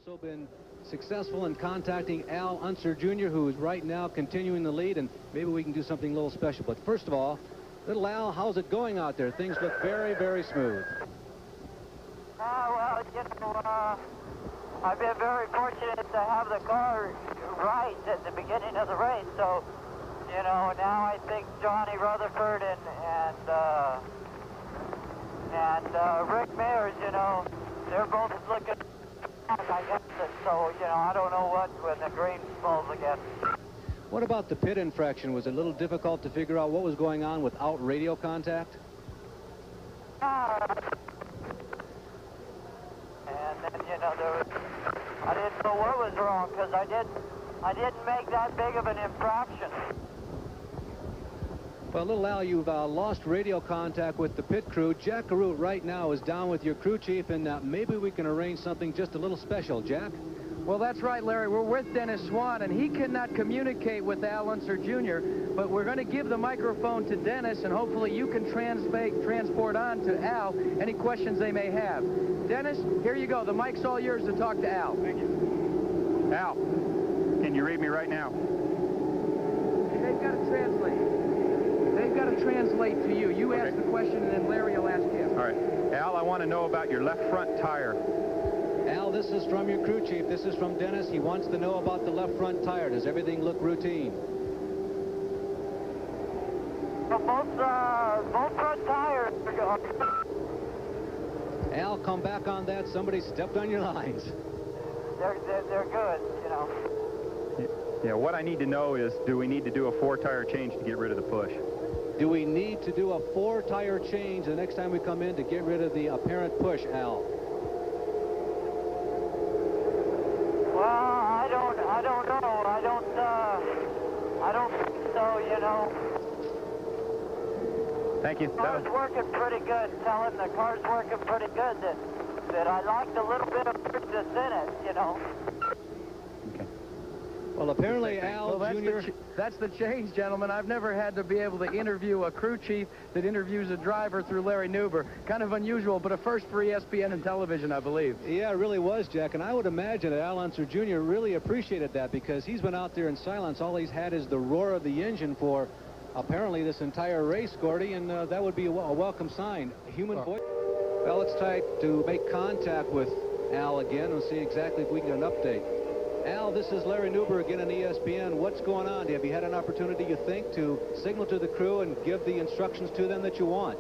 also been successful in contacting Al Unser Jr., who is right now continuing the lead, and maybe we can do something a little special. But first of all, little Al, how's it going out there? Things look very, very smooth. Well, you know, I've been very fortunate to have the car right at the beginning of the race. So, you know, now I think Johnny Rutherford and Rick Mayers, you know, they're both looking against it. So, you know, I don't know what when the green falls again. What about the pit infraction? Was it a little difficult to figure out what was going on without radio contact? And then, you know, I didn't know what was wrong because I didn't make that big of an infraction. Well, little Al, you've lost radio contact with the pit crew. Jack Garrett right now is down with your crew chief, and maybe we can arrange something just a little special. Jack? Well, that's right, Larry. We're with Dennis Swan, and he cannot communicate with Al Unser Jr., but we're going to give the microphone to Dennis, and hopefully you can transport on to Al any questions they may have. Dennis, here you go. The mic's all yours to talk to Al. Thank you. Al, can you read me right now? They've got to translate. They've got to translate to you. You ask the question, and then Larry will ask him. All right. Al, I want to know about your left front tire. Al, this is from your crew chief. This is from Dennis. He wants to know about the left front tire. Does everything look routine? Both front tires are good. Al, come back on that. Somebody stepped on your lines. They're good, you know. Yeah, what I need to know is, do we need to do a 4-tire change to get rid of the push? Do we need to do a 4-tire change the next time we come in to get rid of the apparent push, Al? Well, I don't know. I don't think so, you know. Thank you. The car's working pretty good. Tell him the car's working pretty good. That I liked a little bit of purchase in it, you know. Okay. Well, apparently Al Jr. That's the change, gentlemen. I've never had to be able to interview a crew chief that interviews a driver through Larry Nuber. Kind of unusual, but a first for ESPN and television, I believe. Yeah, it really was, Jack. And I would imagine that Al Unser Jr. really appreciated that, because he's been out there in silence. All he's had is the roar of the engine for apparently this entire race, Gordy, and that would be a welcome sign. Human voice. Well, it's time to make contact with Al again and see exactly if we can get an update. Al, this is Larry Nuber again on ESPN. What's going on? Have you had an opportunity, you think, to signal to the crew and give the instructions to them that you want?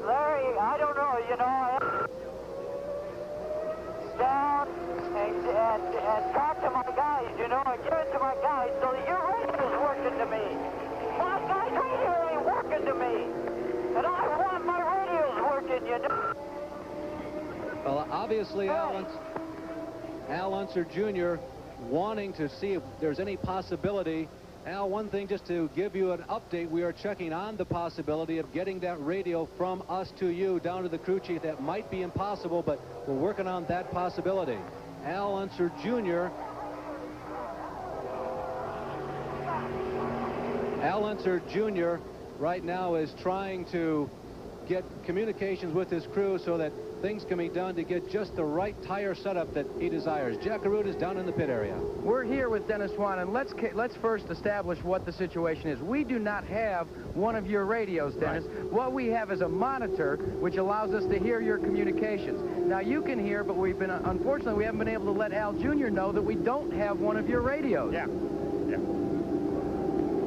Larry, I don't know, you know, I down and talk to my guys, you know, and give it to my guys so that your radio's working to me. My guy's radio ain't working to me. And I want my radio's working, you know. Well, obviously, Al Unser Jr. wanting to see if there's any possibility. Al, one thing just to give you an update, we are checking on the possibility of getting that radio from us to you down to the crew chief. That might be impossible, but we're working on that possibility. Al Unser Jr. Al Unser Jr. right now is trying to get communications with his crew so that things can be done to get just the right tire setup that he desires. Jack Garrett is down in the pit area. We're here with Dennis Swan, and let's first establish what the situation is. We do not have one of your radios, Dennis. Right. What we have is a monitor which allows us to hear your communications. Now, you can hear, but unfortunately, we haven't been able to let Al Jr. know that we don't have one of your radios. Yeah.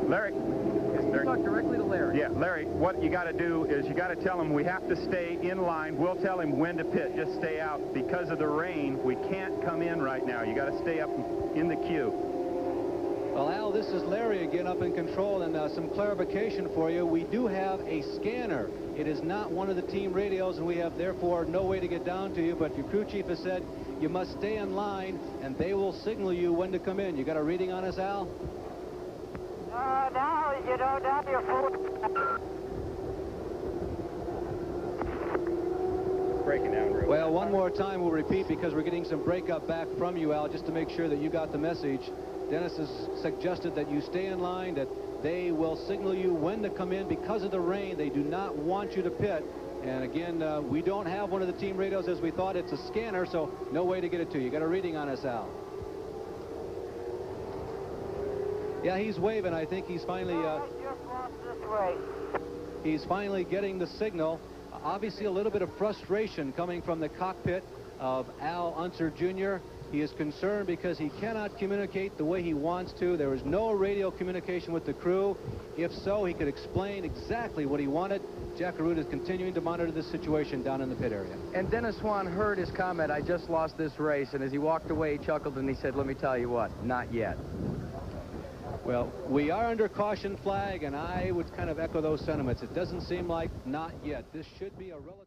Larry. Talk directly to Larry. Yeah, Larry, what you got to do is you got to tell him we have to stay in line. We'll tell him when to pit. Just stay out. Because of the rain, we can't come in right now. You got to stay up in the queue. Well, Al, this is Larry again up in control, and some clarification for you. We do have a scanner. It is not one of the team radios, and we have, therefore, no way to get down to you, but your crew chief has said you must stay in line, and they will signal you when to come in. You got a reading on us, Al? Now, you know, now you're full. Breaking down real well, one more time we'll repeat because we're getting some breakup back from you, Al, just to make sure that you got the message. Dennis has suggested that you stay in line, that they will signal you when to come in because of the rain. They do not want you to pit. And again, we don't have one of the team radios as we thought. It's a scanner, so no way to get it to you. You got a reading on us, Al. Yeah, he's waving. I think he's finally he's finally getting the signal. Obviously, a little bit of frustration coming from the cockpit of Al Unser Jr. He is concerned because he cannot communicate the way he wants to. There is no radio communication with the crew. If so, he could explain exactly what he wanted. Jack Arute is continuing to monitor this situation down in the pit area. And Dennis Swan heard his comment, "I just lost this race," and as he walked away, he chuckled and he said, "Let me tell you what, not yet." Well, we are under caution flag, and I would kind of echo those sentiments. It doesn't seem like not yet. This should be a relative...